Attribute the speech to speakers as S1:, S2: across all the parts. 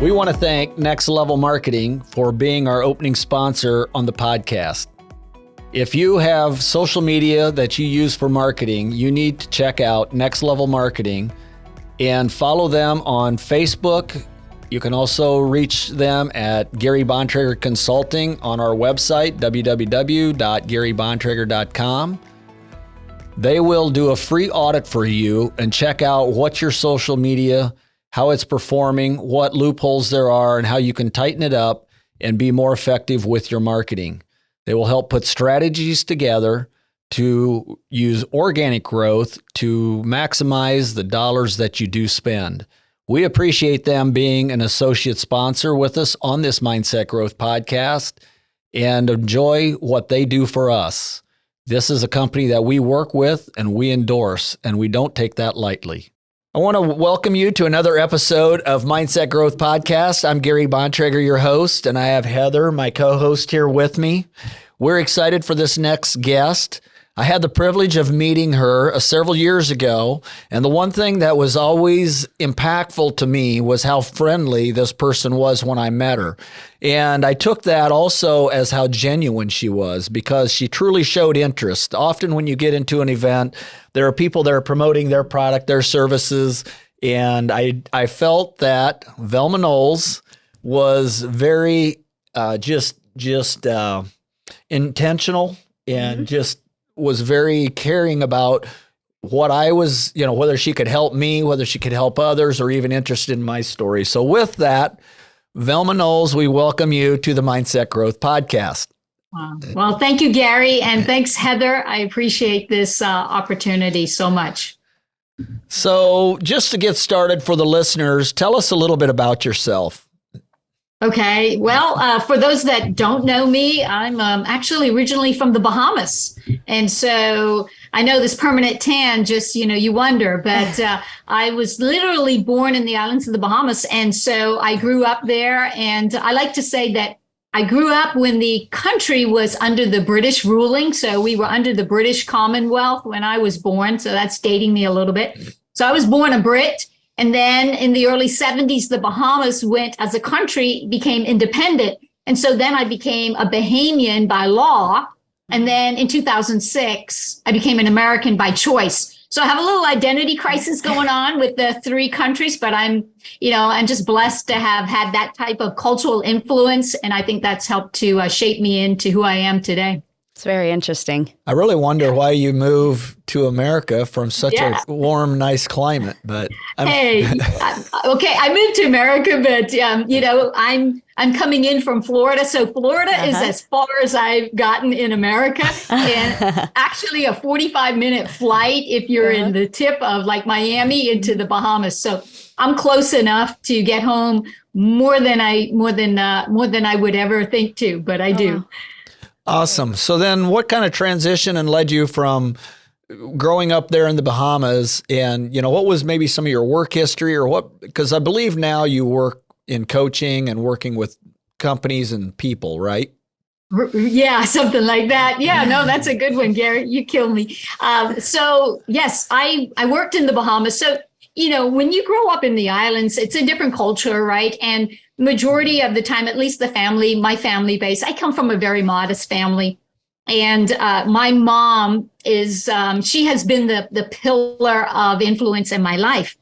S1: We want to thank Next Level Marketing for being our opening sponsor on the podcast. If you have social media that you use for marketing, you need to check out Next Level Marketing and follow them on Facebook. You can also reach them at Gary Bontrager Consulting on our website, www.garybontrager.com. They will do a free audit for you and check out what your social media, how it's performing, what loopholes there are, and how you can tighten it up and be more effective with your marketing. They will help put strategies together to use organic growth to maximize the dollars that you do spend. We appreciate them being an associate sponsor with us on this Mindset Growth podcast and enjoy what they do for us. This is a company that we work with and we endorse, and we don't take that lightly. I want to welcome you to another episode of Mindset Growth Podcast. I'm Gary Bontrager, your host, and I have Heather, my co-host, here with me. We're excited for this next guest. I had the privilege of meeting her several years ago, and the one thing that was always impactful to me was how friendly this person was when I met her. And I took that also as how genuine she was, because she truly showed interest. Often when you get into an event, there are people that are promoting their product, their services, and I felt that Velma Knowles was very intentional and just was very caring about what I was, whether she could help me, whether she could help others, or even interested in my story. So with that, Velma Knowles, we welcome you to the Mindset Growth Podcast.
S2: Well, thank you, Gary, and thanks, Heather. I appreciate this opportunity so much.
S1: So just to get started for the listeners, tell us a little bit about yourself.
S2: Okay. Well, for those that don't know me, I'm actually originally from the Bahamas. And so I know this permanent tan, just, you wonder, but I was literally born in the islands of the Bahamas. And so I grew up there. And I like to say that I grew up when the country was under the British ruling. So we were under the British Commonwealth when I was born. So that's dating me a little bit. So I was born a Brit. And then in the early 70s, the Bahamas went as a country, became independent. And so then I became a Bahamian by law. And then in 2006, I became an American by choice. So I have a little identity crisis going on with the three countries, but I'm just blessed to have had that type of cultural influence. And I think that's helped to shape me into who I am today.
S3: It's very interesting.
S1: I really wonder why you moved to America from such a warm, nice climate. But
S2: okay, I moved to America, but I'm coming in from Florida, so Florida is as far as I've gotten in America, and actually a 45-minute flight if you're in the tip of like Miami into the Bahamas. So I'm close enough to get home more than I would ever think to, but I do.
S1: Awesome. So then what kind of transition and led you from growing up there in the Bahamas, and, what was maybe some of your work history or what, because I believe now you work in coaching and working with companies and people, right?
S2: Yeah, something like that. Yeah, no, that's a good one, Gary. You killed me. So yes, I worked in the Bahamas. So, when you grow up in the islands, it's a different culture, right? And majority of the time, at least my family base, I come from a very modest family. And my mom she has been the pillar of influence in my life.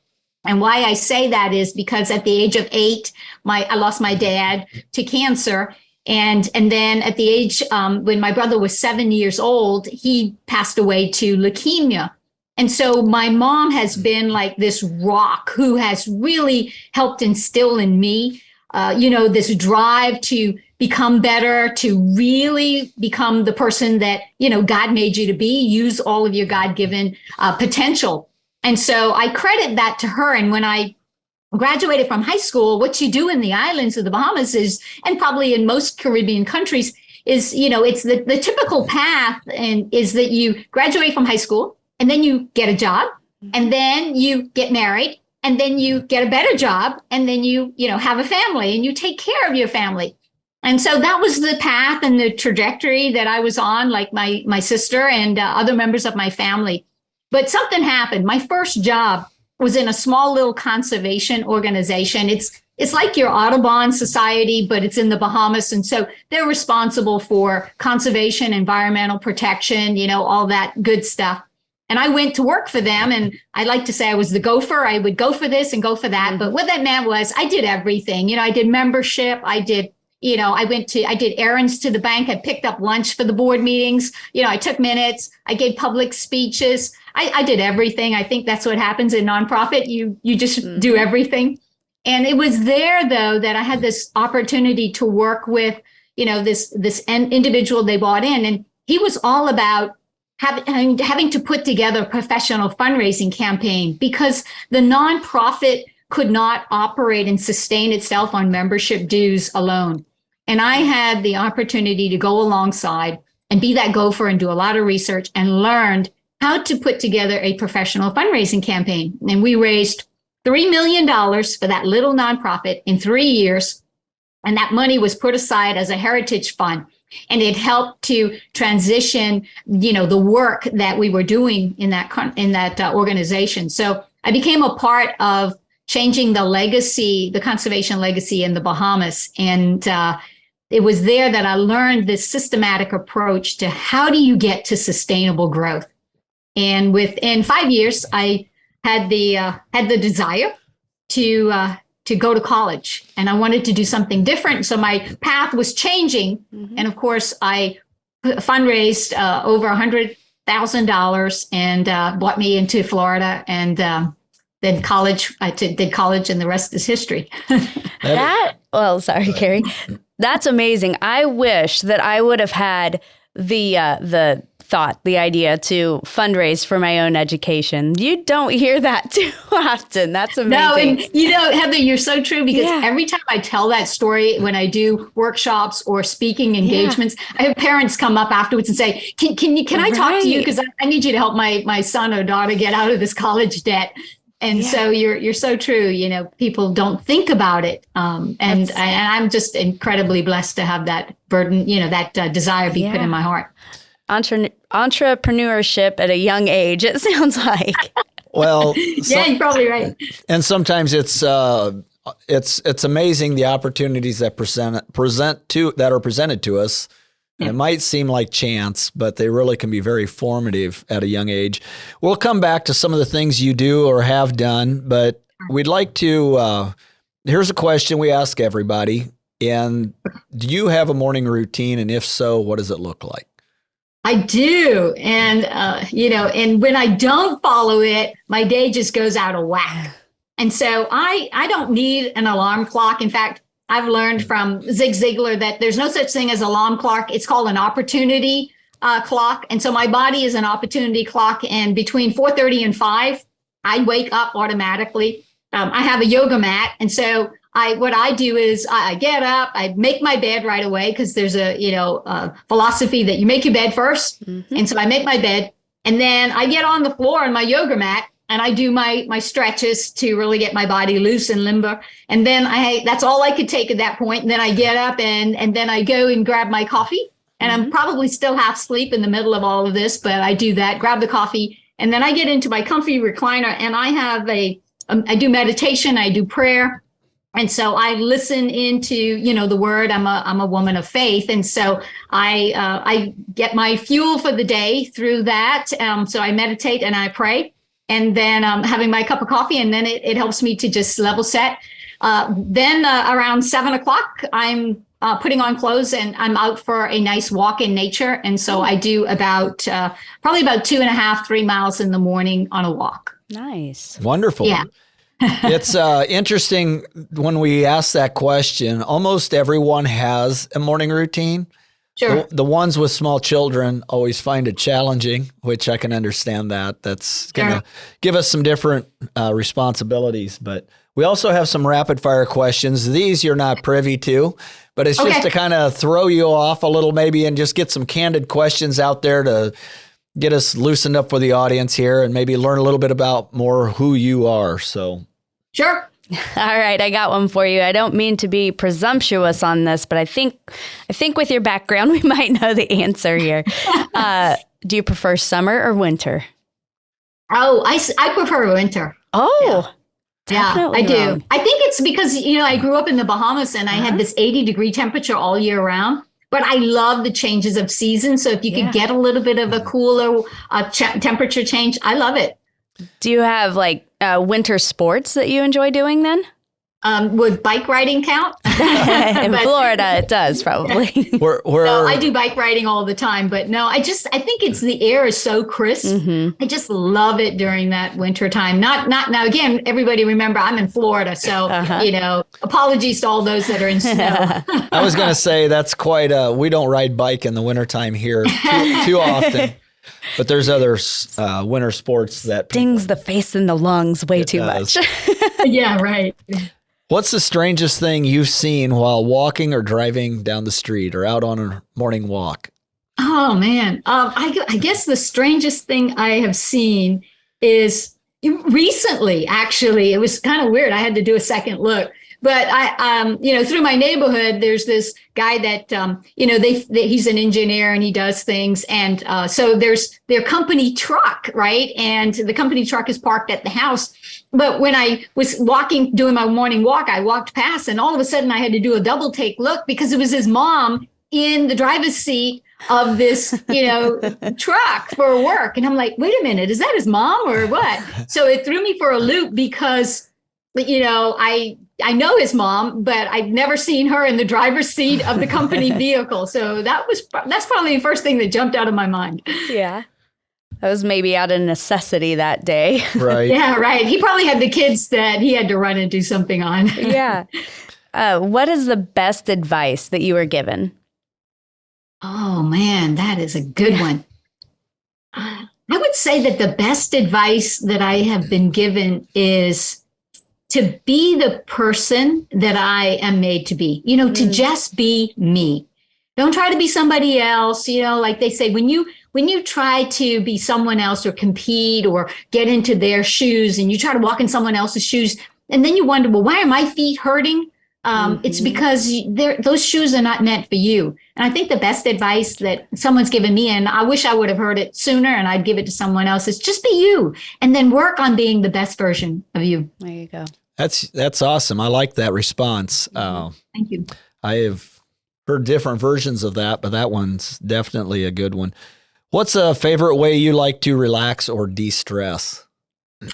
S2: And why I say that is because at the age of 8, I lost my dad to cancer. And then at the age, when my brother was 7 years old, he passed away to leukemia. And so my mom has been like this rock who has really helped instill in me, this drive to become better, to really become the person that, God made you to be, use all of your God-given potential. And so I credit that to her. And when I graduated from high school, what you do in the islands of the Bahamas is, and probably in most Caribbean countries, is, it's the typical path, and is that you graduate from high school, and then you get a job, and then you get married, and then you get a better job, and then you have a family, and you take care of your family. And so that was the path and the trajectory that I was on, like my sister and other members of my family. But something happened. My first job was in a small little conservation organization. It's it's like your Audubon Society, but it's in the Bahamas. And so they're responsible for conservation, environmental protection, all that good stuff. And I went to work for them, and I like to say I was the gopher. I would go for this and go for that. But what that meant was I did everything. I did membership. I did, I did errands to the bank. I picked up lunch for the board meetings. I took minutes. I gave public speeches. I did everything. I think that's what happens in nonprofit. You just do everything. And it was there, though, that I had this opportunity to work with, this individual they brought in. And he was all about having to put together a professional fundraising campaign because the nonprofit could not operate and sustain itself on membership dues alone. And I had the opportunity to go alongside and be that gopher and do a lot of research and learned how to put together a professional fundraising campaign. And we raised $3 million for that little nonprofit in 3 years. And that money was put aside as a heritage fund. And it helped to transition, the work that we were doing in that organization. So I became a part of changing the legacy, the conservation legacy in the Bahamas. And it was there that I learned this systematic approach to how do you get to sustainable growth. And within 5 years, I had the desire to go to college, and I wanted to do something different. So my path was changing. And of course, I fundraised over $100,000 and brought me into Florida, and then college. I did college, and the rest is history.
S3: Sorry, Carrie. That's amazing. I wish that I would have had the idea to fundraise for my own education. You don't hear that too often. That's amazing.
S2: No, and Heather, you're so true, because every time I tell that story, when I do workshops or speaking engagements, I have parents come up afterwards and say, can I talk to you? Because I need you to help my son or daughter get out of this college debt. And so you're so true. People don't think about it. And I'm just incredibly blessed to have that burden, that desire be put in my heart.
S3: Entrepreneurship at a young age, it sounds like.
S1: Well,
S2: you're probably right.
S1: And sometimes it's amazing the opportunities that are presented to us. And it might seem like chance, but they really can be very formative at a young age. We'll come back to some of the things you do or have done, but we'd like to. Here's a question we ask everybody: and do you have a morning routine? And if so, what does it look like?
S2: I do. And, and when I don't follow it, my day just goes out of whack. And so I don't need an alarm clock. In fact, I've learned from Zig Ziglar that there's no such thing as alarm clock. It's called an opportunity clock. And so my body is an opportunity clock. And between 4:30 and 5, I wake up automatically. I have a yoga mat. And so what I do is I get up, I make my bed right away, because there's a philosophy that you make your bed first. And so I make my bed, and then I get on the floor on my yoga mat and I do my stretches to really get my body loose and limber. And then that's all I could take at that point. And then I get up and then I go and grab my coffee. And I'm probably still half asleep in the middle of all of this, but I do that, grab the coffee, and then I get into my comfy recliner, and I have I do meditation, I do prayer. And so I listen into, the word. I'm a woman of faith. And so I get my fuel for the day through that. So I meditate and I pray, and then having my cup of coffee, and then it helps me to just level set. Then around 7:00, I'm putting on clothes and I'm out for a nice walk in nature. And so I do probably about 2.5, 3 miles in the morning on a walk.
S3: Nice.
S1: Wonderful.
S2: Yeah.
S1: It's interesting when we ask that question. Almost everyone has a morning routine.
S2: Sure.
S1: The ones with small children always find it challenging, which I can understand that. That's going to give us some different responsibilities. But we also have some rapid fire questions. These you're not privy to, but it's just to kind of throw you off a little maybe and just get some candid questions out there to get us loosened up for the audience here and maybe learn a little bit about more who you are. So.
S2: Sure.
S3: All right, I got one for you. I don't mean to be presumptuous on this, but I think with your background, we might know the answer here. Do you prefer summer or winter?
S2: Oh, I prefer winter.
S3: Oh, definitely
S2: I do.
S3: wrong.
S2: I think it's because, I grew up in the Bahamas and I had this 80-degree temperature all year round. But I love the changes of season. So if you could get a little bit of a cooler temperature change, I love it.
S3: Do you have like winter sports that you enjoy doing then?
S2: Would bike riding count?
S3: In Florida, it does probably.
S2: No, I do bike riding all the time, but no, I think it's the air is so crisp. I just love it during that winter time. Not now. Again, everybody remember I'm in Florida, so apologies to all those that are in snow.
S1: I was going to say that's quite we don't ride bike in the wintertime here too often. But there's other winter sports that
S3: stings the face and the lungs way too much.
S2: Yeah, right.
S1: What's the strangest thing you've seen while walking or driving down the street or out on a morning walk?
S2: Oh, man. I guess the strangest thing I have seen is recently, actually. It was kind of weird. I had to do a second look. But through my neighborhood, there's this guy that, he's an engineer and he does things. And so there's their company truck, right? And the company truck is parked at the house. But when I was doing my morning walk, I walked past and all of a sudden I had to do a double take look because it was his mom in the driver's seat of this, truck for work. And I'm like, wait a minute, is that his mom or what? So it threw me for a loop because, I know his mom, but I've never seen her in the driver's seat of the company vehicle. So that's probably the first thing that jumped out of my mind.
S3: Yeah. That was maybe out of necessity that day.
S1: Right.
S2: Yeah, right. He probably had the kids that he had to run and do something on.
S3: Yeah. What is the best advice that you were given?
S2: Oh, man, that is a good one. I would say that the best advice that I have been given is to be the person that I am made to be, to just be me. Don't try to be somebody else. Like they say, when you try to be someone else or compete or get into their shoes and you try to walk in someone else's shoes, and then you wonder, well, why are my feet hurting? It's because those shoes are not meant for you. And I think the best advice that someone's given me, and I wish I would have heard it sooner and I'd give it to someone else, is just be you and then work on being the best version of you.
S3: There you go.
S1: That's awesome. I like that response.
S2: Thank you.
S1: I have heard different versions of that, but that one's definitely a good one. What's a favorite way you like to relax or de-stress?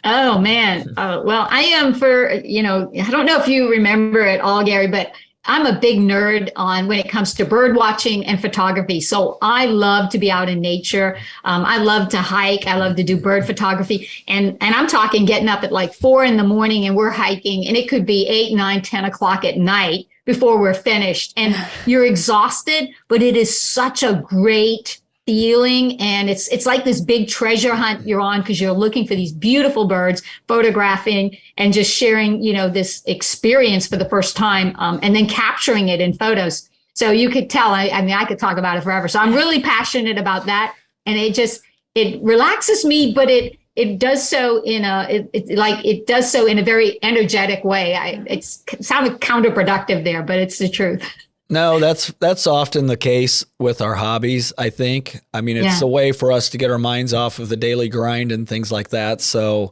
S2: Oh, man. Well, I am I don't know if you remember it all, Gary, but I'm a big nerd when it comes to bird watching and photography. So I love to be out in nature. I love to hike. I love to do bird photography. And I'm talking getting up at like 4 a.m. and we're hiking and it could be 8, 9, 10 o'clock at night before we're finished. And you're exhausted, but it is such a great feeling. And it's like this big treasure hunt you're on because you're looking for these beautiful birds, photographing and just sharing, this experience for the first time and then capturing it in photos. So you could tell, I could talk about it forever. So I'm really passionate about that. And it relaxes me, but it does so in a very energetic way. It sounded counterproductive there, but it's the truth.
S1: No, that's often the case with our hobbies, I think. I mean, it's a way for us to get our minds off of the daily grind and things like that. So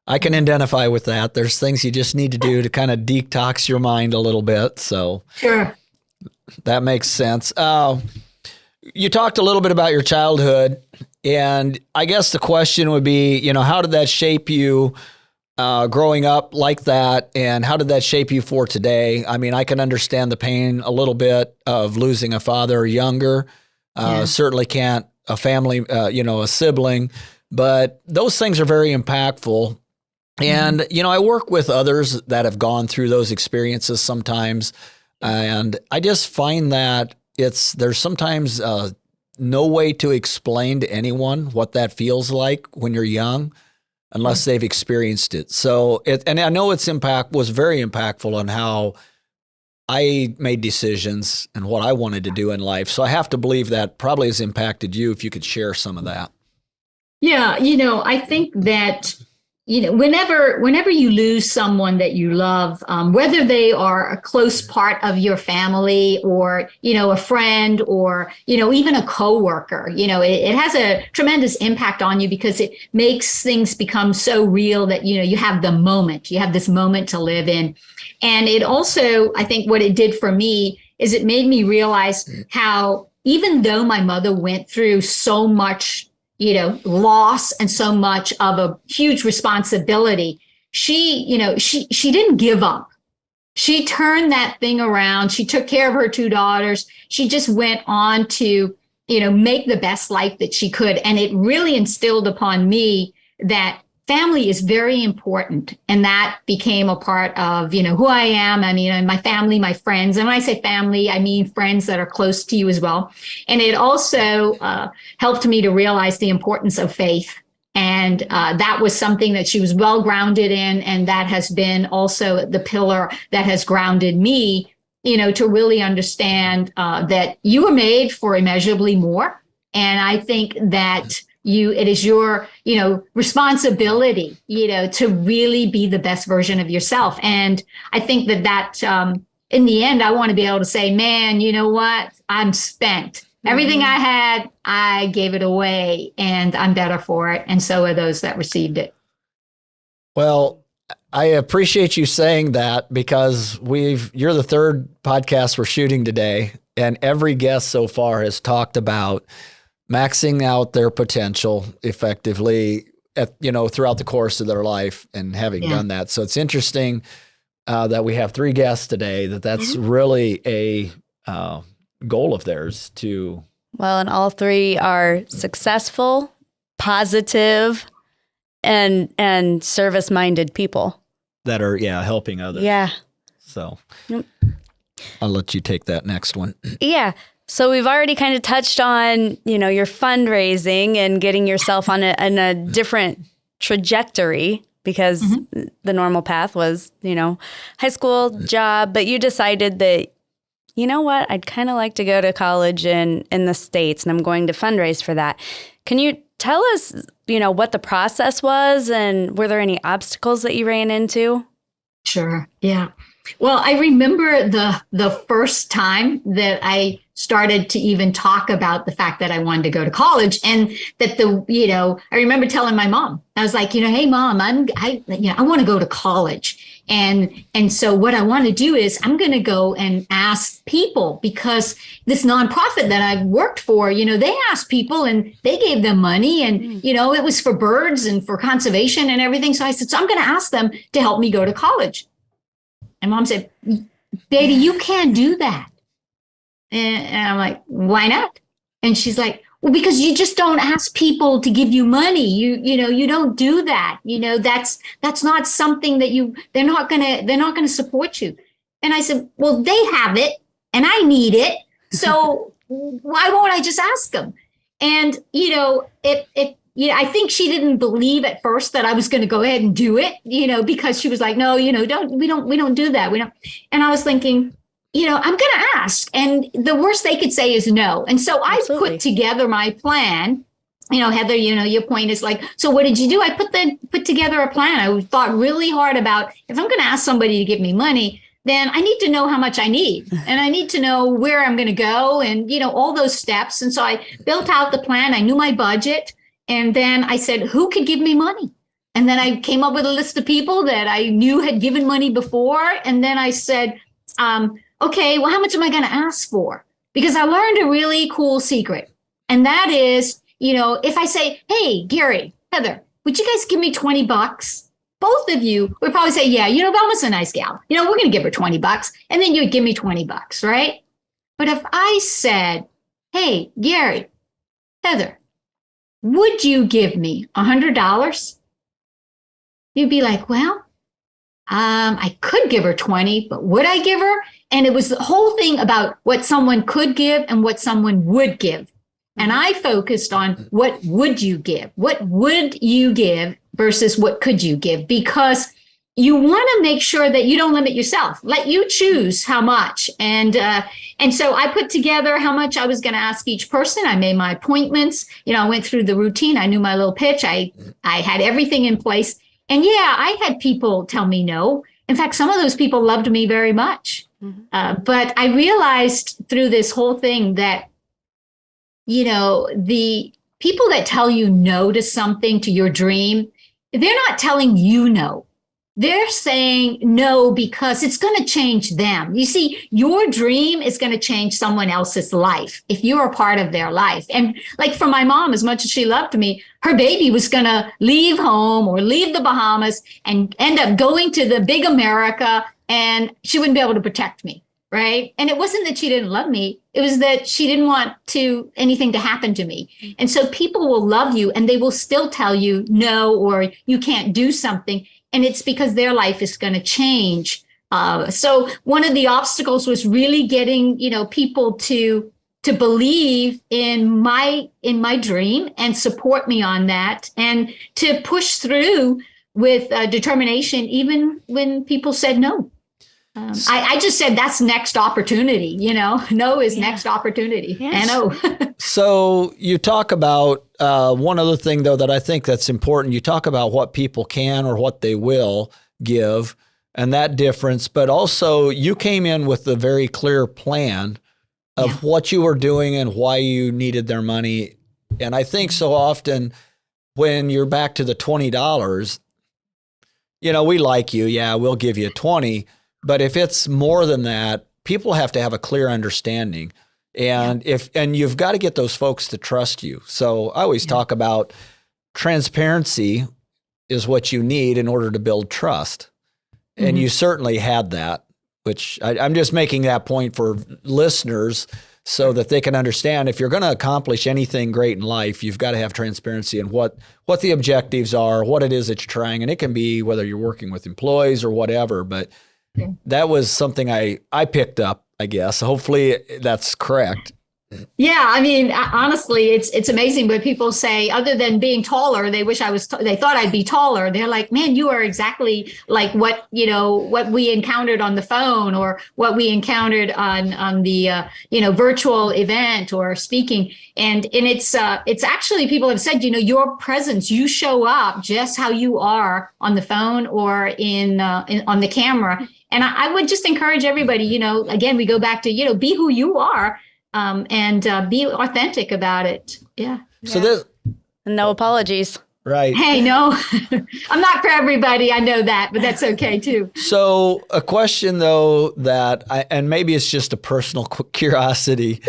S1: I can identify with that. There's things you just need to do to kind of detox your mind a little bit. So
S2: sure,
S1: that makes sense. You talked a little bit about your childhood, and I guess the question would be, how did that shape you growing up like that, and how did that shape you for today? I mean, I can understand the pain a little bit of losing a father younger. Certainly can't a family, a sibling, but those things are very impactful. And, I work with others that have gone through those experiences sometimes. And I just find that there's sometimes no way to explain to anyone what that feels like when you're young, unless they've experienced it. So, and I know its impact was very impactful on how I made decisions and what I wanted to do in life. So I have to believe that probably has impacted you, if you could share some of that.
S2: Yeah, I think that whenever you lose someone that you love, whether they are a close part of your family or, a friend or, even a coworker, it has a tremendous impact on you because it makes things become so real that, you have this moment to live in. And it also, I think what it did for me is it made me realize how, even though my mother went through so much loss and so much of a huge responsibility, she didn't give up. She turned that thing around. She took care of her two daughters. She just went on to, make the best life that she could. And it really instilled upon me that family is very important. And that became a part of, who I am. I mean, my family, my friends. And when I say family, I mean friends that are close to you as well. And it also helped me to realize the importance of faith. And that was something that she was well grounded in. And that has been also the pillar that has grounded me, to really understand that you were made for immeasurably more. And I think that it is your, responsibility, to really be the best version of yourself. And I think that in the end, I want to be able to say, man, you know what? I'm spent. Everything I had, I gave it away and I'm better for it. And so are those that received it.
S1: Well, I appreciate you saying that because you're the third podcast we're shooting today. And every guest so far has talked about maxing out their potential effectively throughout the course of their life and having done that. So it's interesting that we have three guests today, that's really a goal of theirs to.
S3: Well, and all three are successful, positive, and service-minded people.
S1: That are, helping others.
S3: Yeah.
S1: So I'll let you take that next one.
S3: Yeah. So we've already kind of touched on, your fundraising and getting yourself on a different trajectory because the normal path was, high school, job, but you decided that, you know what, I'd kind of like to go to college in the States and I'm going to fundraise for that. Can you tell us, what the process was and were there any obstacles that you ran into?
S2: Sure. Yeah. Well, I remember the first time that I started to even talk about the fact that I wanted to go to college and that I remember telling my mom, I was like, hey, Mom, I want to go to college. And so what I want to do is I'm going to go and ask people because this nonprofit that I've worked for, they asked people and they gave them money and, it was for birds and for conservation and everything. So I said, so I'm going to ask them to help me go to college. And Mom said, baby, you can't do that. And I'm like, why not? And she's like, well, because you just don't ask people to give you money. You don't do that. That's not something that they're not gonna support you. And I said, well, they have it and I need it. So why won't I just ask them? And, I think she didn't believe at first that I was going to go ahead and do it, because she was like, no, we don't do that. We don't. And I was thinking, I'm going to ask. And the worst they could say is no. And so I put together my plan. Heather, your point is like, so what did you do? I put together a plan. I thought really hard about if I'm going to ask somebody to give me money, then I need to know how much I need and I need to know where I'm going to go and, all those steps. And so I built out the plan. I knew my budget. And then I said, who could give me money? And then I came up with a list of people that I knew had given money before. And then I said, okay, well, how much am I going to ask for? Because I learned a really cool secret. And that is, if I say, hey, Gary, Heather, would you guys give me $20? Both of you would probably say, yeah, Velma's a nice gal. We're going to give her $20. And then you would give me $20, right? But if I said, hey, Gary, Heather, would you give me $100? You'd be like, well, I could give her 20, but would I give her? And it was the whole thing about what someone could give and what someone would give. And I focused on what would you give? What would you give versus what could you give? Because you want to make sure that you don't limit yourself. Let you choose how much. And so I put together how much I was going to ask each person. I made my appointments. I went through the routine. I knew my little pitch. I had everything in place. And yeah, I had people tell me no. In fact, some of those people loved me very much. But I realized through this whole thing that, the people that tell you no to something, to your dream, they're not telling you no. They're saying no because it's going to change them. You see, your dream is going to change someone else's life if you're a part of their life. And like for my mom, as much as she loved me, her baby was going to leave home or leave the Bahamas and end up going to the big America, and she wouldn't be able to protect me. Right. And it wasn't that she didn't love me. It was that she didn't want anything to happen to me. And so people will love you and they will still tell you no, or you can't do something. And it's because their life is going to change. So one of the obstacles was really getting, people to believe in my dream and support me on that, and to push through with determination, even when people said no. I just said that's next opportunity, no is next opportunity.
S3: Yes.
S2: No.
S1: So you talk about one other thing, though, that I think that's important. You talk about what people can or what they will give and that difference. But also you came in with a very clear plan of what you were doing and why you needed their money. And I think so often when you're back to the $20, we like you. Yeah, we'll give you 20. But if it's more than that, people have to have a clear understanding. And you've got to get those folks to trust you. So I always talk about transparency is what you need in order to build trust. And you certainly had that, which I'm just making that point for listeners so that they can understand if you're going to accomplish anything great in life, you've got to have transparency in what the objectives are, what it is that you're trying. And it can be whether you're working with employees or whatever, but that was something I picked up, I guess. Hopefully that's correct.
S2: Yeah, I mean, honestly, it's amazing when people say, other than being taller, they wish they thought I'd be taller. They're like, man, you are exactly like what we encountered on the phone, or what we encountered on the virtual event or speaking. And it's actually, people have said, your presence, you show up just how you are on the phone or on the camera. And I would just encourage everybody, again, we go back to, be who you are. And be authentic about it. Yeah.
S1: So
S3: no apologies.
S1: Right.
S2: Hey, no, I'm not for everybody. I know that, but that's okay too.
S1: So a question though and maybe it's just a personal curiosity,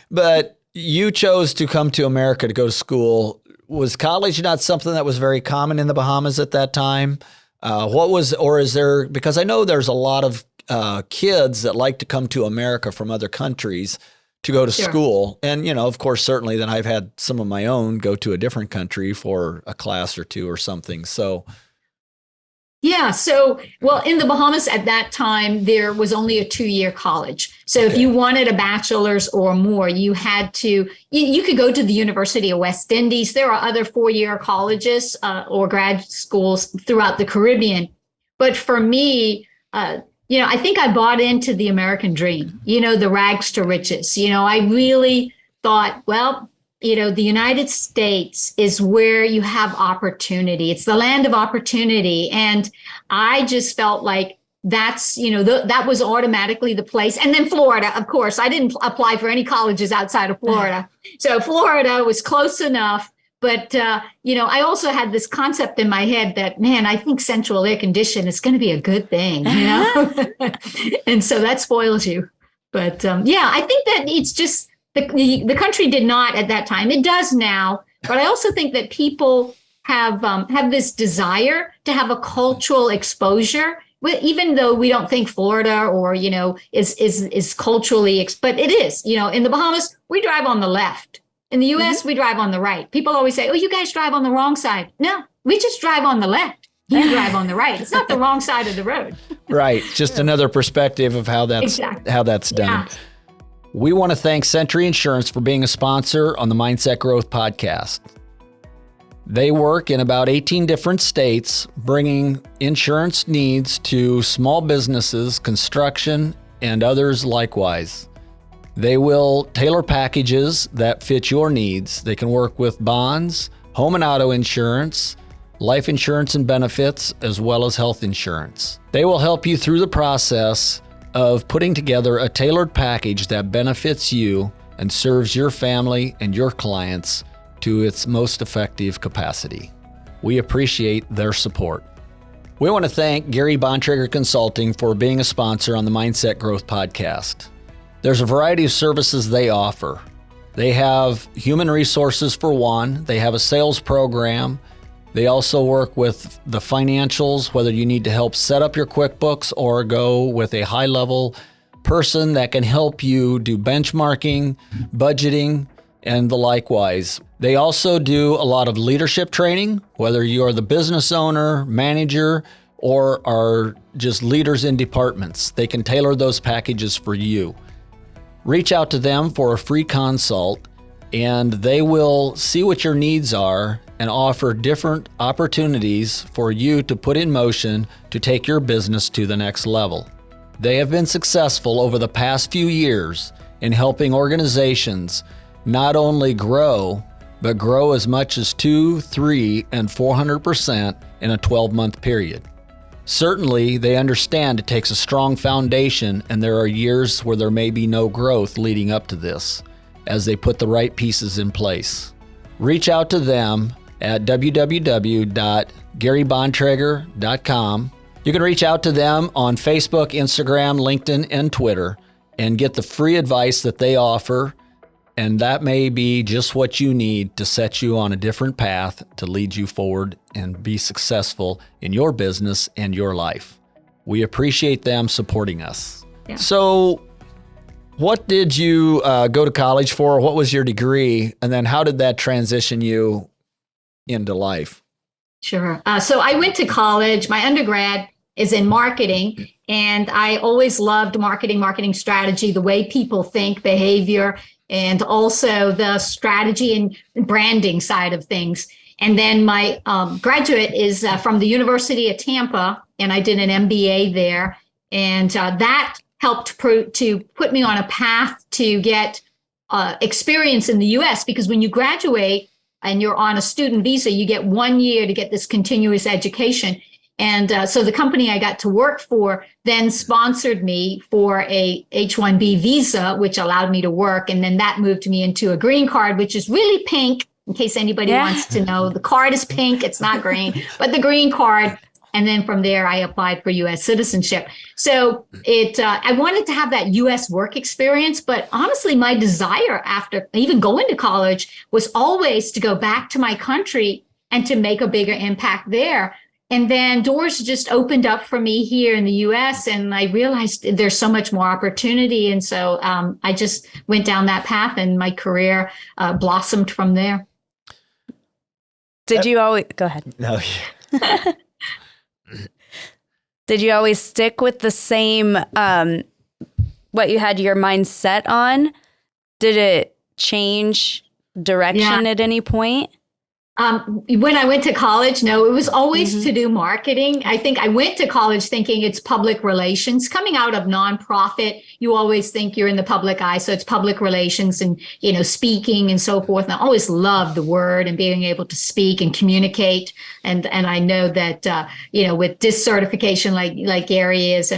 S1: but you chose to come to America to go to school. Was college not something that was very common in the Bahamas at that time? Because I know there's a lot of kids that like to come to America from other countries to go to school. And, of course, certainly then I've had some of my own go to a different country for a class or two or something. So.
S2: Yeah. So, in the Bahamas at that time, there was only a 2-year college. So if you wanted a bachelor's or more, you had to, you could go to the University of West Indies. There are other 4-year colleges or grad schools throughout the Caribbean. But for me, I think I bought into the American dream, the rags to riches. I really thought, the United States is where you have opportunity. It's the land of opportunity. And I just felt like that's, that was automatically the place. And then Florida, of course, I didn't apply for any colleges outside of Florida. So Florida was close enough. But, I also had this concept in my head that, man, I think central air condition is going to be a good thing, And so that spoils you. But, I think that it's just the country did not at that time. It does now. But I also think that people have this desire to have a cultural exposure, even though we don't think Florida or, is culturally, but it is. In the Bahamas, we drive on the left. In the U.S., we drive on the right. People always say, oh, you guys drive on the wrong side. No, we just drive on the left. You drive on the right. It's not the wrong side of the road.
S1: Right. Just another perspective of how that's done. Yeah. We want to thank Century Insurance for being a sponsor on the Mindset Growth Podcast. They work in about 18 different states, bringing insurance needs to small businesses, construction, and others likewise. They will tailor packages that fit your needs. They can work with bonds, home and auto insurance, life insurance and benefits, as well as health insurance. They will help you through the process of putting together a tailored package that benefits you and serves your family and your clients to its most effective capacity. We appreciate their support. We want to thank Gary Bontrager Consulting for being a sponsor on the Mindset Growth Podcast. There's a variety of services they offer. They have human resources for one. They have a sales program. They also work with the financials, whether you need to help set up your QuickBooks or go with a high-level person that can help you do benchmarking, budgeting, and the likewise. They also do a lot of leadership training, whether you are the business owner, manager, or are just leaders in departments. They can tailor those packages for you. Reach out to them for a free consult, and they will see what your needs are and offer different opportunities for you to put in motion to take your business to the next level. They have been successful over the past few years in helping organizations not only grow, but grow as much as 2, 3, and 400% in a 12-month period. Certainly, they understand it takes a strong foundation, and there are years where there may be no growth leading up to this, as they put the right pieces in place. Reach out to them at www.garybontrager.com. You can reach out to them on Facebook, Instagram, LinkedIn, and Twitter and get the free advice that they offer, and that may be just what you need to set you on a different path to lead you forward and be successful in your business and your life. We appreciate them supporting us.
S2: Yeah.
S1: So, what did you go to college for? What was your degree? And then how did that transition you into life?
S2: Sure. So I went to college. My undergrad is in marketing, and I always loved marketing strategy, the way people think, behavior, and also the strategy and branding side of things. And then my graduate is from the University of Tampa, and I did an MBA there. And that helped to put me on a path to get experience in the US, because when you graduate and you're on a student visa, you get 1 year to get this continuous education. And so the company I got to work for then sponsored me for a H-1B visa, which allowed me to work. And then that moved me into a green card, which is really pink, in case anybody wants to know. The card is pink, it's not green, but the green card. And then from there, I applied for U.S. citizenship. So I wanted to have that U.S. work experience. But honestly, my desire after even going to college was always to go back to my country and to make a bigger impact there. And then doors just opened up for me here in the U.S. and I realized there's so much more opportunity. And so I just went down that path and my career blossomed from there.
S3: Did you always, go ahead.
S1: No.
S3: Did you always stick with the same, what you had your mind set on? Did it change direction at any point?
S2: When I went to college, no, it was always to do marketing. I think I went to college thinking it's public relations. Coming out of nonprofit, you always think you're in the public eye. So it's public relations and, speaking and so forth. And I always loved the word and being able to speak and communicate. And I know that, with this certification like Gary is,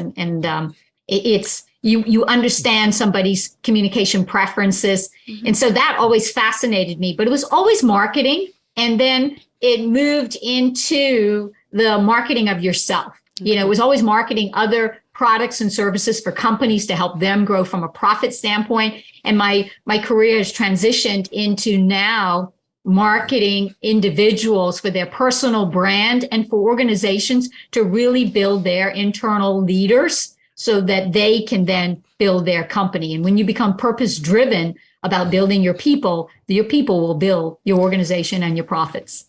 S2: it's, you understand somebody's communication preferences. And so that always fascinated me, but it was always marketing. And then it moved into the marketing of yourself. It was always marketing other products and services for companies to help them grow from a profit standpoint. And my career has transitioned into now marketing individuals for their personal brand and for organizations to really build their internal leaders so that they can then build their company. And when you become purpose-driven about building your people will build your organization and your profits.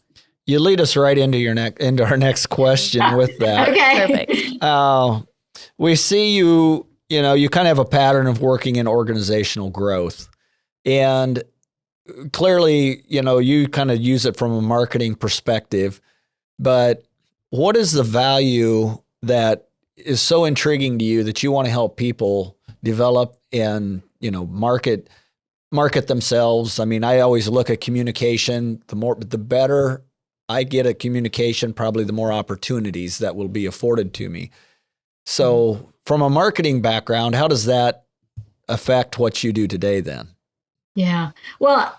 S1: You lead us right into our next question with that.
S2: Okay.
S3: Perfect.
S1: We see you kind of have a pattern of working in organizational growth. And clearly, you kind of use it from a marketing perspective. But what is the value that is so intriguing to you that you want to help people develop and, market themselves? I mean, I always look at communication. The better I get a communication, probably the more opportunities that will be afforded to me. So from a marketing background, how does that affect what you do today then?
S2: Yeah. Well,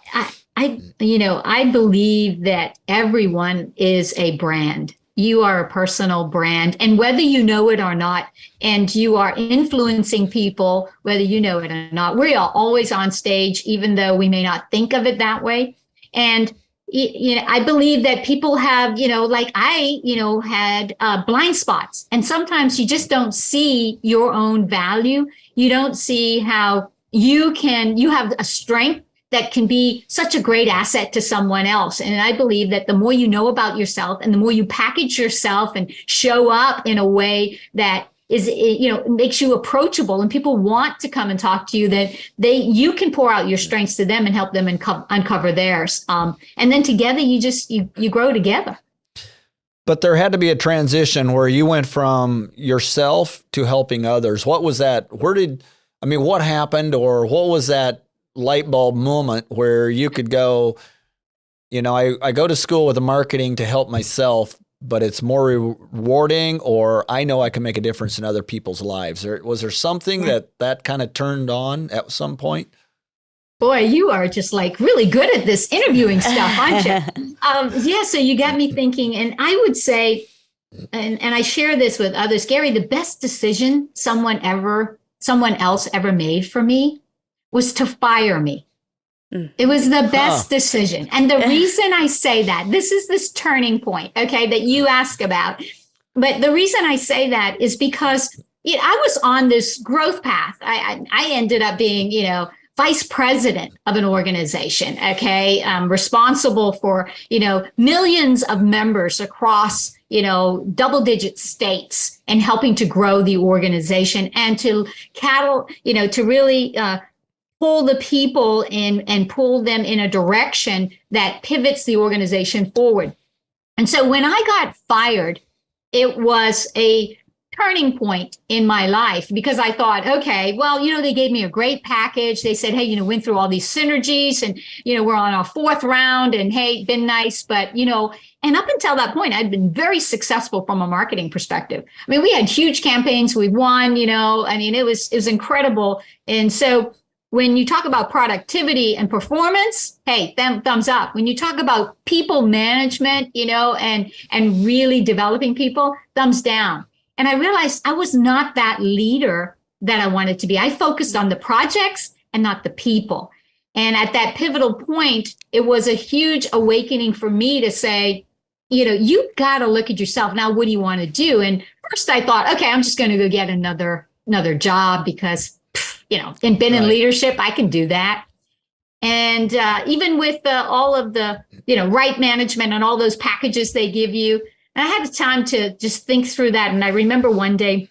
S2: I believe that everyone is a brand. You are a personal brand, and whether you know it or not, and you are influencing people, whether you know it or not, we are always on stage, even though we may not think of it that way. And I believe that people have, like I, had blind spots, and sometimes you just don't see your own value. You don't see how you have a strength that can be such a great asset to someone else. And I believe that the more you know about yourself and the more you package yourself and show up in a way that is, makes you approachable and people want to come and talk to you, that you can pour out your strengths to them and help them uncover theirs. And then together you grow together.
S1: But there had to be a transition where you went from yourself to helping others. What was that? What happened, or what was that light bulb moment where you could go, I go to school with the marketing to help myself, but it's more rewarding, or I know I can make a difference in other people's lives? Was there something that kind of turned on at some point?
S2: Boy, you are just like really good at this interviewing stuff, aren't you? So you got me thinking, and I would say, and I share this with others, Gary, the best decision someone else ever made for me was to fire me. It was the best decision. And the reason I say that, this is this turning point, okay, that you ask about. But the reason I say that is because I was on this growth path. I ended up being, vice president of an organization, okay, responsible for, millions of members across, double-digit states, and helping to grow the organization and to really pull the people in and pull them in a direction that pivots the organization forward. And so when I got fired, it was a turning point in my life, because I thought, okay, well, they gave me a great package. They said, hey, went through all these synergies, and, we're on our fourth round, and hey, been nice. But, and up until that point, I'd been very successful from a marketing perspective. We had huge campaigns. We won, it was incredible. And so when you talk about productivity and performance, hey, thumbs up. When you talk about people management, and really developing people, thumbs down. And I realized I was not that leader that I wanted to be. I focused on the projects and not the people. And at that pivotal point, it was a huge awakening for me to say, you've got to look at yourself. Now, what do you want to do? And first I thought, okay, I'm just going to go get another job because, in leadership, I can do that. And even with all of the, right management and all those packages they give you, and I had time to just think through that. And I remember one day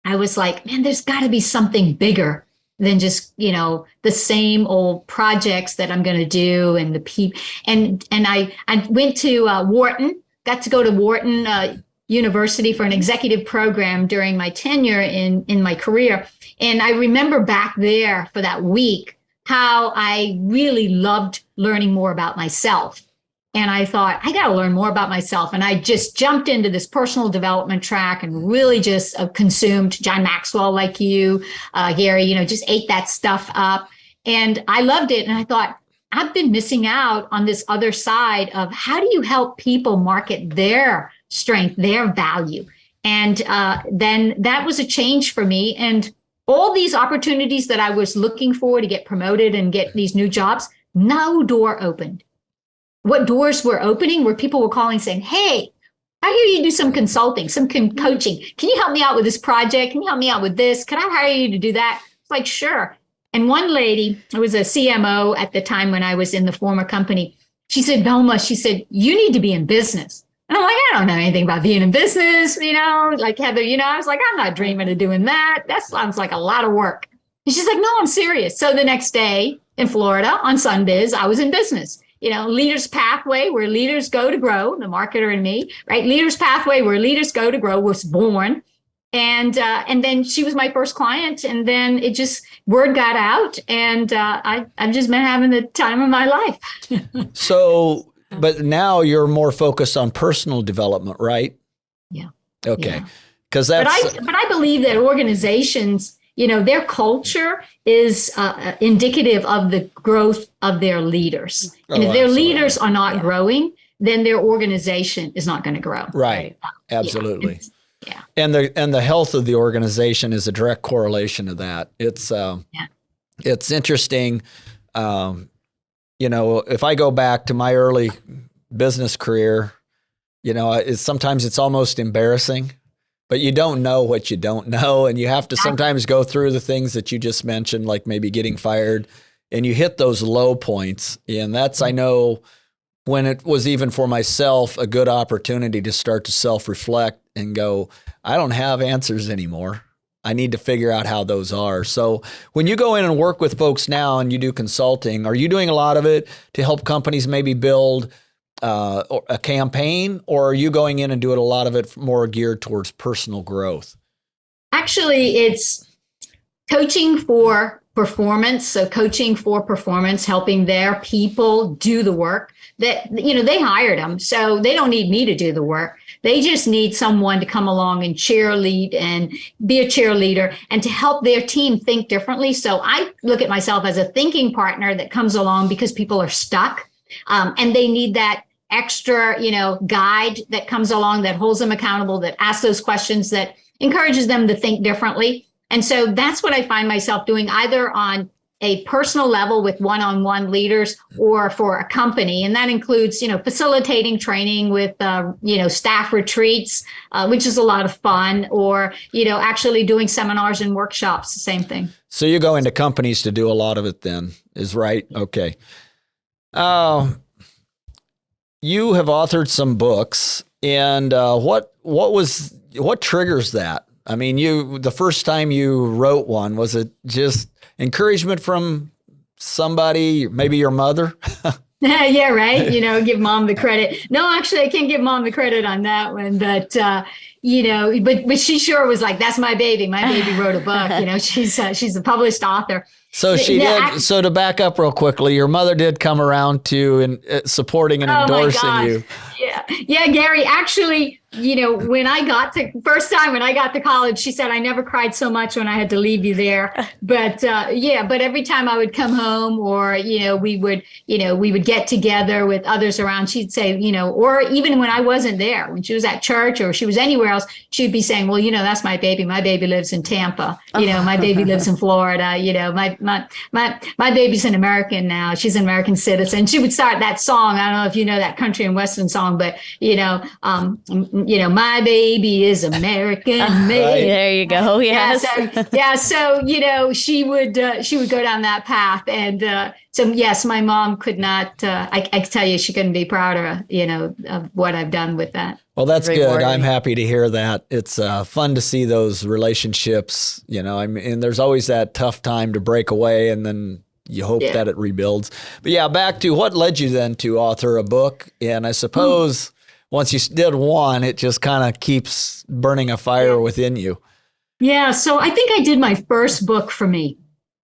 S2: I was like, man, there's got to be something bigger than just, the same old projects that I'm going to do and the people. And I went to Wharton, got to go to Wharton University for an executive program during my tenure in my career. And I remember back there for that week how I really loved learning more about myself. And I thought, I got to learn more about myself. And I just jumped into this personal development track and really just consumed John Maxwell, like you, Gary, just ate that stuff up. And I loved it. And I thought, I've been missing out on this other side of how do you help people market their strength, their value? And then that was a change for me. And all these opportunities that I was looking for to get promoted and get these new jobs, no door opened. What doors were opening were people were calling saying, hey, I hear you do some consulting, some coaching. Can you help me out with this project? Can you help me out with this? Can I hire you to do that? It's like, sure. And one lady, I was a CMO at the time when I was in the former company. She said, Velma, she said, you need to be in business. And I'm like, I don't know anything about being in business, like Heather, I was like, I'm not dreaming of doing that. That sounds like a lot of work. And she's like, no, I'm serious. So the next day in Florida on Sunbiz, I was in business. Leaders Pathway, where leaders go to grow, the marketer and me, right? Leaders Pathway, where leaders go to grow, was born. And then she was my first client. And then word got out. And I've just been having the time of my life.
S1: So But now you're more focused on personal development, right?
S2: Yeah.
S1: Okay.
S2: Yeah.
S1: Because that's.
S2: But I believe that organizations, their culture is indicative of the growth of their leaders. And if their
S1: absolutely.
S2: leaders are not growing, then their organization is not going to grow.
S1: Right. Absolutely.
S2: Yeah.
S1: And the health of the organization is a direct correlation to that. It's interesting. If I go back to my early business career, sometimes it's almost embarrassing, but you don't know what you don't know. And you have to sometimes go through the things that you just mentioned, like maybe getting fired, and you hit those low points. And that's, I know, when it was even for myself, a good opportunity to start to self-reflect and go, I don't have answers anymore. I need to figure out how those are. So when you go in and work with folks now and you do consulting, are you doing a lot of it to help companies maybe build a campaign, or are you going in and doing a lot of it more geared towards personal growth?
S2: Actually, it's coaching for performance. So coaching for performance, helping their people do the work that, they hired them. So they don't need me to do the work. They just need someone to come along and cheerlead and be a cheerleader and to help their team think differently. So I look at myself as a thinking partner that comes along because people are stuck and they need that extra, guide that comes along that holds them accountable, that asks those questions, that encourages them to think differently. And so that's what I find myself doing, either on a personal level with one-on-one leaders or for a company. And that includes, facilitating training with, staff retreats, which is a lot of fun, or, actually doing seminars and workshops, the same thing.
S1: So you go into companies to do a lot of it then, is right? Okay. You have authored some books, and what triggers that? I mean, the first time you wrote one, was it just encouragement from somebody, maybe your mother?
S2: Yeah, right. Give mom the credit. No, actually, I can't give mom the credit on that one. But, but she sure was like, that's my baby. My baby wrote a book. She's a published author.
S1: So she did. So to back up real quickly, your mother did come around to supporting and endorsing you.
S2: Yeah, Gary, actually, when I got to college, she said, I never cried so much when I had to leave you there. But but every time I would come home, or, we would get together with others around, she'd say, or even when I wasn't there, when she was at church or she was anywhere else, she'd be saying, well, that's my baby. My baby lives in Tampa. My baby lives in Florida. My baby's an American now. She's an American citizen. She would start that song. I don't know if you know that country and Western song, but, my baby is American made.
S3: There you go. Yes.
S2: So she would go down that path, and so yes, my mom could not. I can tell you, she couldn't be prouder, of what I've done with that.
S1: Well, that's good. I'm happy to hear that. It's fun to see those relationships. And there's always that tough time to break away, and then you hope that it rebuilds. But yeah, back to what led you then to author a book, and I suppose. Once you did one, it just kind of keeps burning a fire within you.
S2: Yeah. So I think I did my first book for me.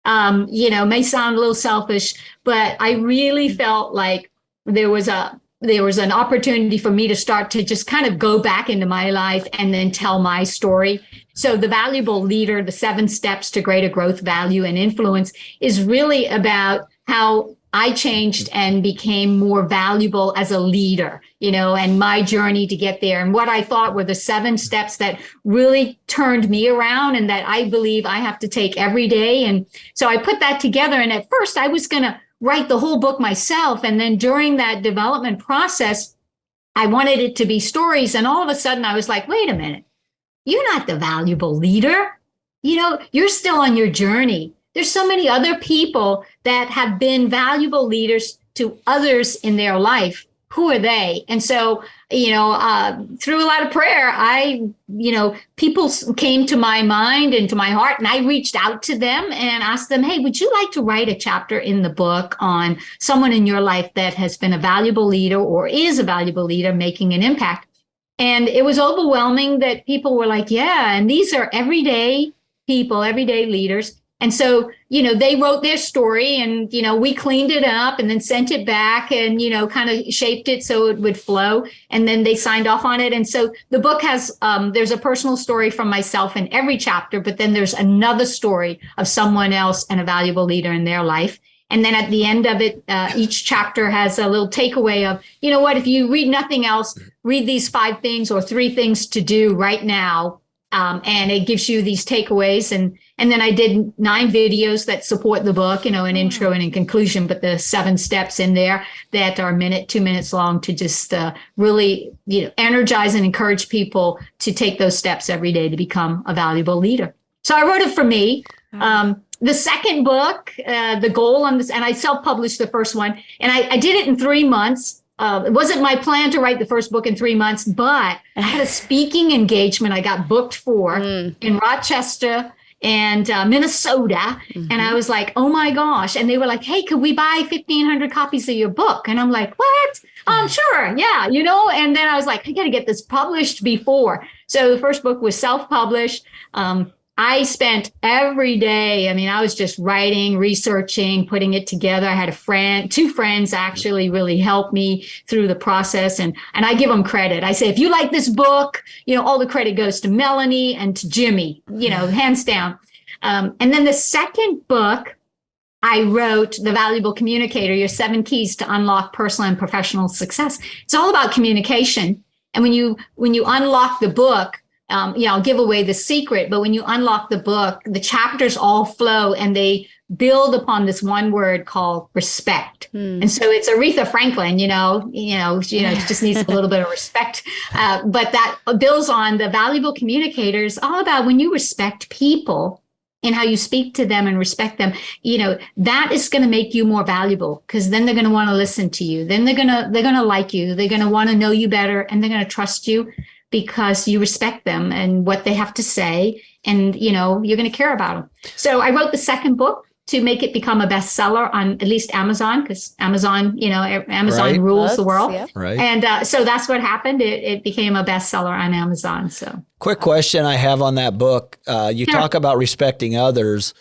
S2: May sound a little selfish, but I really felt like there was an opportunity for me to start to just kind of go back into my life and then tell my story. So The Valuable Leader, the 7 steps to greater growth, value, and influence is really about how I changed and became more valuable as a leader, and my journey to get there, and what I thought were the 7 steps that really turned me around and that I believe I have to take every day. And so I put that together. And at first I was going to write the whole book myself. And then during that development process, I wanted it to be stories. And all of a sudden I was like, wait a minute, you're not the valuable leader. You're still on your journey. There's so many other people that have been valuable leaders to others in their life. Who are they? And so, through a lot of prayer, people came to my mind and to my heart, and I reached out to them and asked them, hey, would you like to write a chapter in the book on someone in your life that has been a valuable leader or is a valuable leader making an impact? And it was overwhelming that people were like, yeah, and these are everyday people, everyday leaders. And so, they wrote their story and, we cleaned it up and then sent it back and, kind of shaped it so it would flow. And then they signed off on it. And so the book has, there's a personal story from myself in every chapter, but then there's another story of someone else and a valuable leader in their life. And then at the end of it, each chapter has a little takeaway of, if you read nothing else, read these 5 things or 3 things to do right now. And it gives you these takeaways. And then I did 9 videos that support the book, an intro and a conclusion, but the 7 steps in there that are 2 minutes long to just really, energize and encourage people to take those steps every day to become a valuable leader. So I wrote it for me. The second book, the goal on this, and I self-published the first one, and I did it in 3 months. It wasn't my plan to write the first book in 3 months, but I had a speaking engagement I got booked for in Rochester and Minnesota. And I was like, oh my gosh. And they were like, hey, could we buy 1,500 copies of your book? And I'm like, what? Sure. Yeah. And then I was like, I got to get this published before. So the first book was self-published. I spent every day, I was just writing, researching, putting it together. I had 2 friends actually really helped me through the process. And I give them credit. I say, if you like this book, all the credit goes to Melanie and to Jimmy, hands down. And then the second book, I wrote The Valuable Communicator, Your 7 Keys to Unlock Personal and Professional Success. It's all about communication. And when you unlock the book, I'll give away the secret, but when you unlock the book, the chapters all flow and they build upon this one word called respect. And so it's Aretha Franklin, it just needs a little bit of respect. But that builds on the valuable communicators, all about when you respect people and how you speak to them and respect them, that is going to make you more valuable because then they're going to want to listen to you. Then they're going to like you. They're going to want to know you better and they're going to trust you because you respect them and what they have to say. And, you're going to care about them. So I wrote the second book to make it become a bestseller on at least Amazon, because Amazon, Amazon rules the world. Yep.
S1: Right.
S2: And so that's what happened. It became a bestseller on Amazon. So
S1: quick question I have on that book. You talk about respecting others.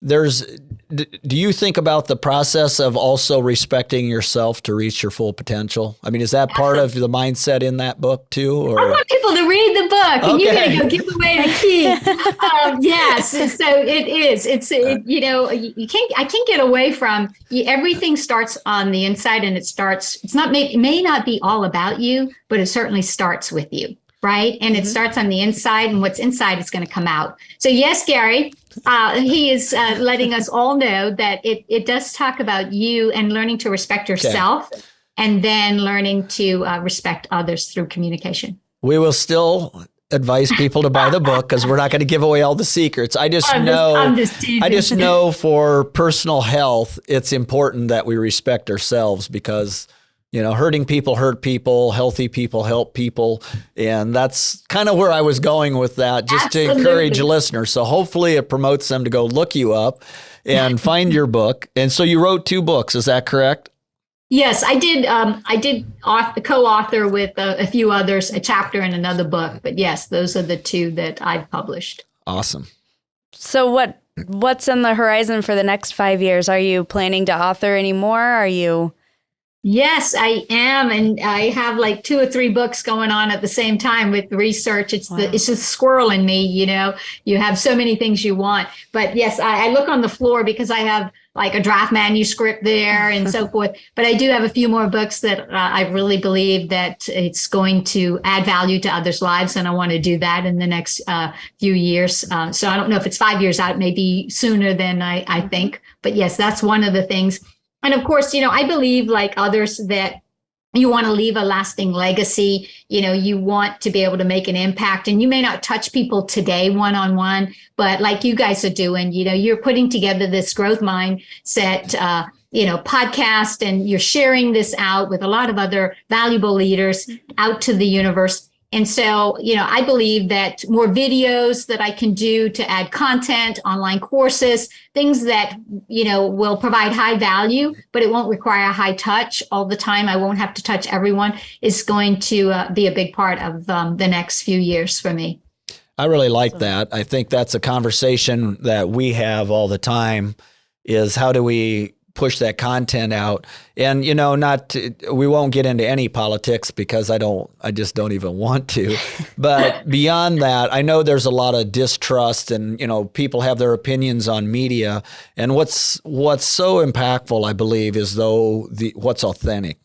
S1: Do you think about the process of also respecting yourself to reach your full potential? Is that part of the mindset in that book too? Or?
S2: I want people to read the book, and you're going to go give away the key. Yes, so it is. I can't get away from everything. Starts on the inside, and it may not be all about you, but it certainly starts with you. Right. And it starts on the inside, and what's inside is going to come out. So, yes, Gary, he is letting us all know that it does talk about you and learning to respect yourself and then learning to respect others through communication.
S1: We will still advise people to buy the book because we're not going to give away all the secrets. I just know for personal health, it's important that we respect ourselves because hurting people hurt people, healthy people help people. And that's kind of where I was going with that, just to encourage listeners. So hopefully it promotes them to go look you up and find your book. And so you wrote 2 books, is that correct?
S2: Yes, I did. I did co-author with a few others, a chapter in another book. But yes, those are the 2 that I've published.
S1: Awesome.
S3: So what's on the horizon for the next 5 years? Are you planning to author anymore? Are you...
S2: Yes, I am. And I have like 2 or 3 books going on at the same time with research. It's the squirrel in me, you have so many things you want. But yes, I look on the floor because I have like a draft manuscript there and so forth. But I do have a few more books that I really believe that it's going to add value to others' lives. And I want to do that in the next few years. So I don't know if it's 5 years out, maybe sooner than I think. But yes, that's one of the things. And of course, I believe like others that you want to leave a lasting legacy. You want to be able to make an impact, and you may not touch people today one-on-one, but like you guys are doing, you're putting together this growth mindset, podcast, and you're sharing this out with a lot of other valuable leaders out to the universe. And so, I believe that more videos that I can do to add content, online courses, things that, will provide high value, but it won't require a high touch all the time. I won't have to touch everyone, is going to be a big part of the next few years for me.
S1: I really like that. I think that's a conversation that we have all the time, is how do we push that content out? And, we won't get into any politics because I just don't even want to. But beyond that, I know there's a lot of distrust and, people have their opinions on media. And what's so impactful, I believe, is what's authentic.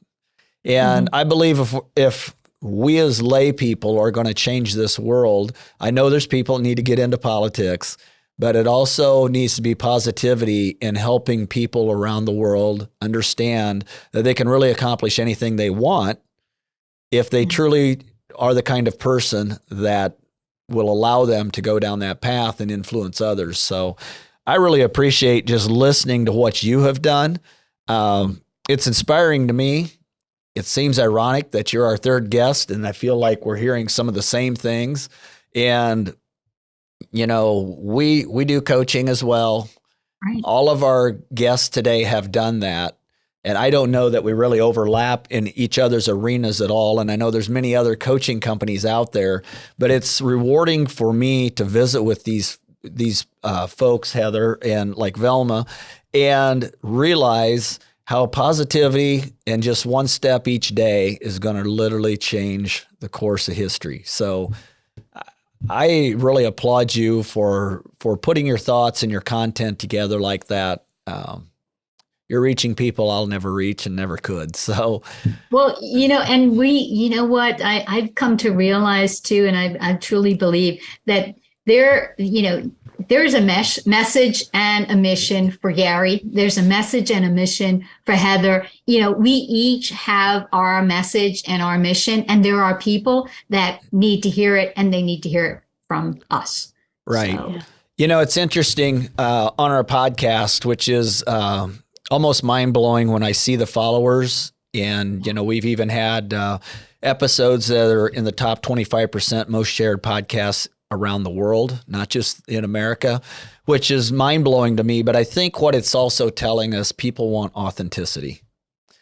S1: And I believe if we as lay people are going to change this world, I know there's people that need to get into politics, but it also needs to be positivity in helping people around the world understand that they can really accomplish anything they want if they truly are the kind of person that will allow them to go down that path and influence others. So I really appreciate just listening to what you have done. It's inspiring to me. It seems ironic that you're our third guest, and I feel like we're hearing some of the same things. And, we do coaching as well.
S2: Right.
S1: All of our guests today have done that. And I don't know that we really overlap in each other's arenas at all. And I know there's many other coaching companies out there, but it's rewarding for me to visit with these folks, Heather, and like Velma, and realize how positivity and just one step each day is going to literally change the course of history. So I really applaud you for putting your thoughts and your content together like that. You're reaching people I'll never reach and never could. So,
S2: well, and what I've come to realize too, and I truly believe that there's a message and a mission for Gary. There's a message and a mission for Heather. We each have our message and our mission, and there are people that need to hear it, and they need to hear it from us.
S1: Right.
S2: So.
S1: It's interesting on our podcast, which is almost mind-blowing when I see the followers. And, we've even had episodes that are in the top 25% most shared podcasts around the world, not just in America, which is mind-blowing to me. But I think what it's also telling us, people want authenticity.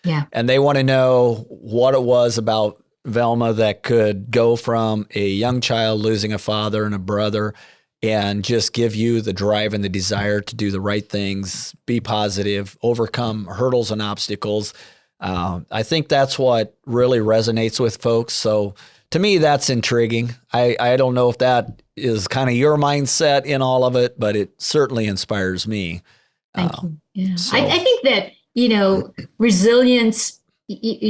S2: Yeah.
S1: And they want to know what it was about Velma that could go from a young child losing a father and a brother and just give you the drive and the desire to do the right things, be positive, overcome hurdles and obstacles. I think that's what really resonates with folks. So to me, that's intriguing. I don't know if that is kind of your mindset in all of it, but it certainly inspires me.
S2: Thank you. Yeah. I think that, resilience,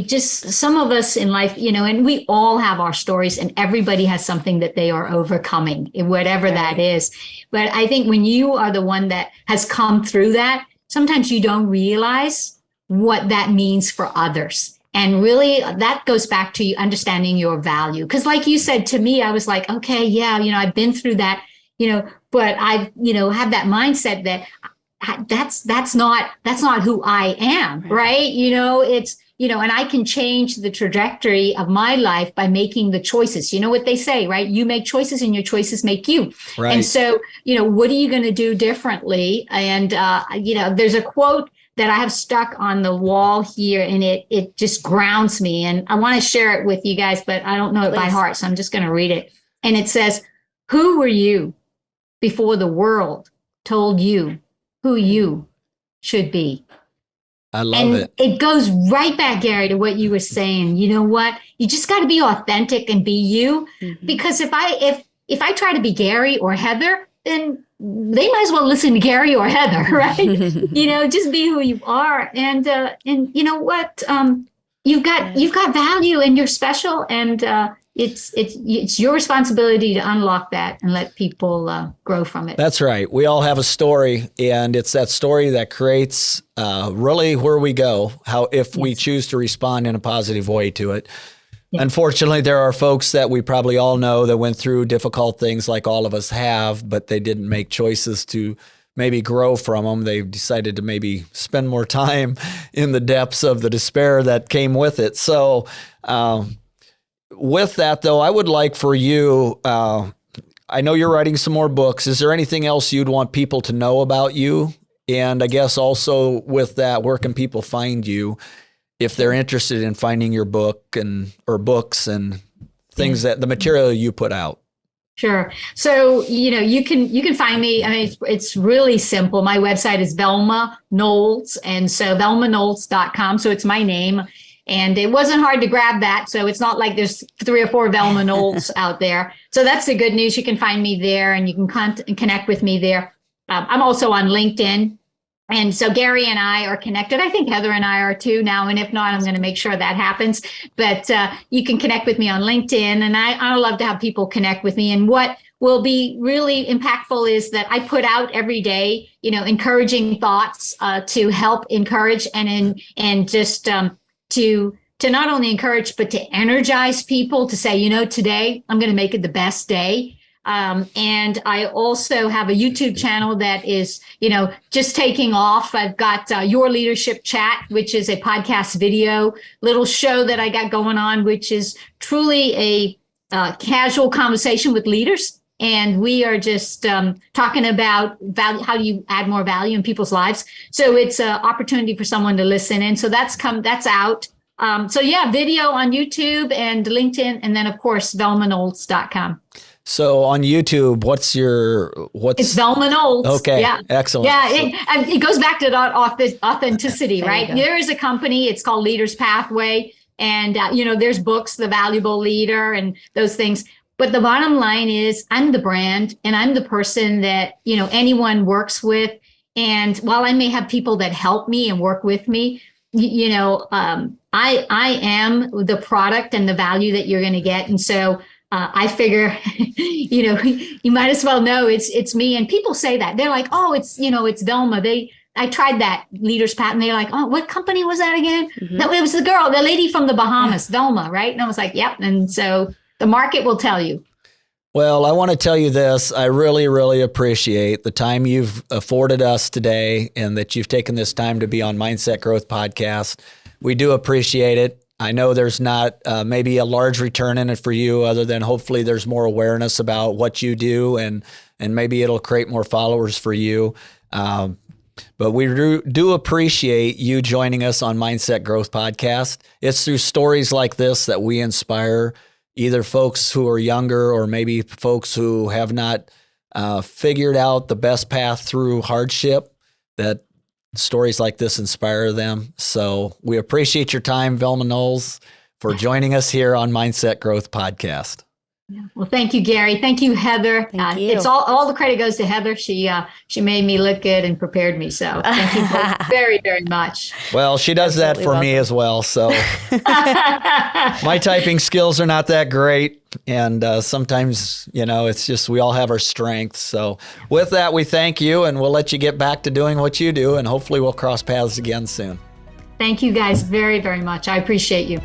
S2: just some of us in life, and we all have our stories, and everybody has something that they are overcoming, whatever that is. But I think when you are the one that has come through that, sometimes you don't realize what that means for others. And really, that goes back to you understanding your value. Because like you said to me, I was like, okay, yeah, I've been through that, but I've, have that mindset that that's not who I am, right? It's, and I can change the trajectory of my life by making the choices. You know what they say, right? You make choices and your choices make you.
S1: Right.
S2: And so, what are you going to do differently? And, there's a quote that I have stuck on the wall here, and it just grounds me. And I want to share it with you guys, but I don't know it by heart, so I'm just going to read it. And it says, "Who were you before the world told you who you should be?"
S1: I love it.
S2: It goes right back, Gary, to what you were saying. You know what? You just got to be authentic and be you. Mm-hmm. Because if I try to be Gary or Heather, then they might as well listen to Gary or Heather, right? Just be who you are. And you know what? You've got value, and you're special, and it's your responsibility to unlock that and let people grow from it. That's
S1: right. We all have a story, and it's that story that creates really where we go, if we choose to respond in a positive way to it. Yeah. Unfortunately, there are folks that we probably all know that went through difficult things like all of us have, but they didn't make choices to maybe grow from them. They decided to maybe spend more time in the depths of the despair that came with it. So with that, though, I would like for you, I know you're writing some more books. Is there anything else you'd want people to know about you? And I guess also with that, where can people find you if they're interested in finding your book or books and things that the material you put out?
S2: Sure. So, you can find me. I mean, it's really simple. My website is Velma Knowles. And so velmaknowles.com. So it's my name. And it wasn't hard to grab that. So it's not like there's 3 or 4 Velma Knowles out there. So that's the good news. You can find me there and you can connect with me there. I'm also on LinkedIn. And so Gary and I are connected. I think Heather and I are too now. And if not, I'm going to make sure that happens. But you can connect with me on LinkedIn. And I love to have people connect with me. And what will be really impactful is that I put out every day, encouraging thoughts to help encourage and just to not only encourage, but to energize people to say, today I'm going to make it the best day. And I also have a YouTube channel that is, just taking off. I've got Your Leadership Chat, which is a podcast video little show that I got going on, which is truly a casual conversation with leaders. And we are just talking about value, how do you add more value in people's lives? So it's an opportunity for someone to listen in. So that's out. So yeah, video on YouTube and LinkedIn, and then of course, velmaknowles.com.
S1: So on YouTube, it's
S2: Velma Knowles.
S1: Okay.
S2: Yeah.
S1: Excellent.
S2: Yeah. It goes back to that authenticity, right? There is a company, it's called Leaders Pathway. And, there's books, The Valuable Leader and those things. But the bottom line is I'm the brand and I'm the person that, anyone works with. And while I may have people that help me and work with me, I am the product and the value that you're going to get. And so I figure, you might as well know it's me. And people say that they're like, oh, it's Velma. I tried that Leaders Path and they're like, oh, what company was that again? Mm-hmm. It was the lady from the Bahamas, Velma, right? And I was like, yep. And so the market will tell you.
S1: Well, I want to tell you this. I really, really appreciate the time you've afforded us today and that you've taken this time to be on Mindset Growth Podcast. We do appreciate it. I know there's not maybe a large return in it for you other than hopefully there's more awareness about what you do and maybe it'll create more followers for you. But we do appreciate you joining us on Mindset Growth Podcast. It's through stories like this that we inspire either folks who are younger or maybe folks who have not figured out the best path through hardship, that stories like this inspire them. So we appreciate your time, Velma Knowles, for joining us here on Mindset Growth Podcast.
S2: Yeah. Well, thank you, Gary. Thank you, Heather.
S3: Thank you.
S2: It's all the credit goes to Heather. She made me look good and prepared me. So thank you both very, very much.
S1: Well, she does that for me as well. So my typing skills are not that great. And sometimes, it's just we all have our strengths. So with that, we thank you and we'll let you get back to doing what you do. And hopefully we'll cross paths again soon.
S2: Thank you guys very, very much. I appreciate you.